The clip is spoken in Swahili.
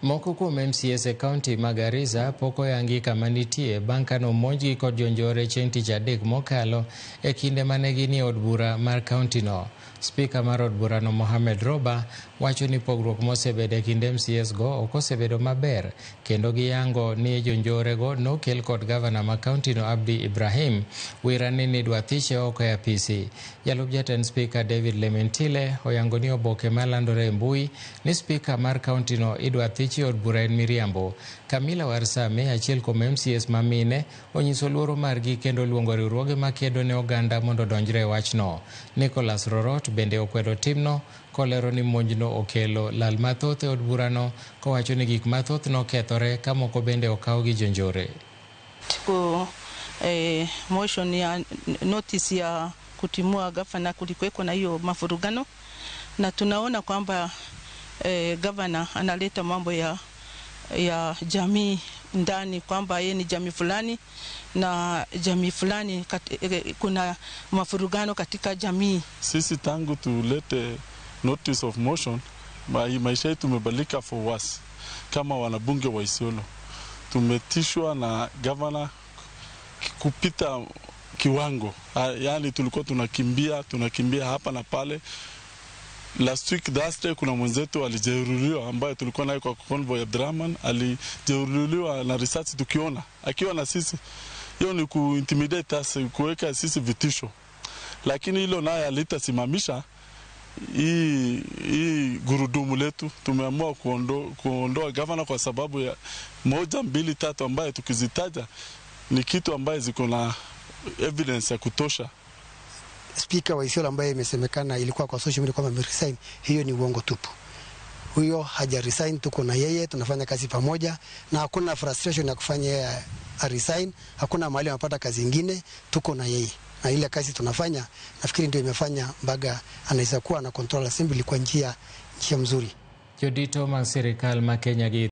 Moko kuom MCAs e kaunti ma Garissa pok oyangi kama nitie bang' kane omonjgi kod jonjore chieng' tich adek mokalo e kinde mane ginie od bura mar kauntino. Spika mar od burano Mohamed Roba wacho ni pogruok mosebedo e kind MCAs go ok osebedo maber, kendo giyango ni jonjorego nokel kod gavana ma kauntino Abdi Ibrahim wirani ni dwa thiche oko e apisi. Jalup jatend spika David Lementile oyango ni oboke malandore e mbui ni spika mar kauntino idwa thichi od bura en miriambo. Kamila Warsame, achiel kuom MCAs mamine, onyiso luoro margi kendo luongo riwruoge makedo ne oganda mondo donjre e wachno. Nicholas Rorot bende okwedo timno kolero ni monjno okelo lal mathoth e od burano, kowacho ni gik mathoth nokethore ka moko bende okaw gi jonjore. Motion ya notice ya kutimua gavana kulikuweko na hiyo mafurugano, na tunaona kwamba gavana analeta mambo ya jamii ndani, kwamba yeye ni jamii fulani na jamii fulani kuna mafurugano katika jamii. Sisi tangu tulete notice of motion, maisha yetu tumebadilika for worse. Kama wanabunge wa Isiolo tumetishwa na gavana kupita kiwango, yani tulikuwa tunakimbia hapa na pale. Last week Thursday kuna mwenzetu alijeruhiwa ambaye tulikuwa naye kwa convoy Abdurrahman, alijeruhiwa na risasi tukiona akiwa na sisi. Hiyo ni kuintimidate us, kuweka sisi vitisho. Lakini hilo naye alitasimamisha hii gurudumu letu. Tumeamua kuondoa gavana kwa sababu ya 1, 2, 3 ambaye tukizitaja ni kitu ambaye ziko na evidence ya kutosha. Speaker wa Isiolo ambaye imesemekana ilikuwa kwa social media kwamba ameresign, hiyo ni uongo tupu. Huyo haja resign, tuko na yeye, tunafanya kazi pamoja na hakuna frustration ya kufanya yeye resign, hakuna mahali anapata kazi nyingine, tuko na yeye. Na ile kazi tunafanya nafikiri ndio imefanya Mbaga anaweza kuwa na control assembly kwa njia mzuri. Jodito ma serikal ma Kenya gi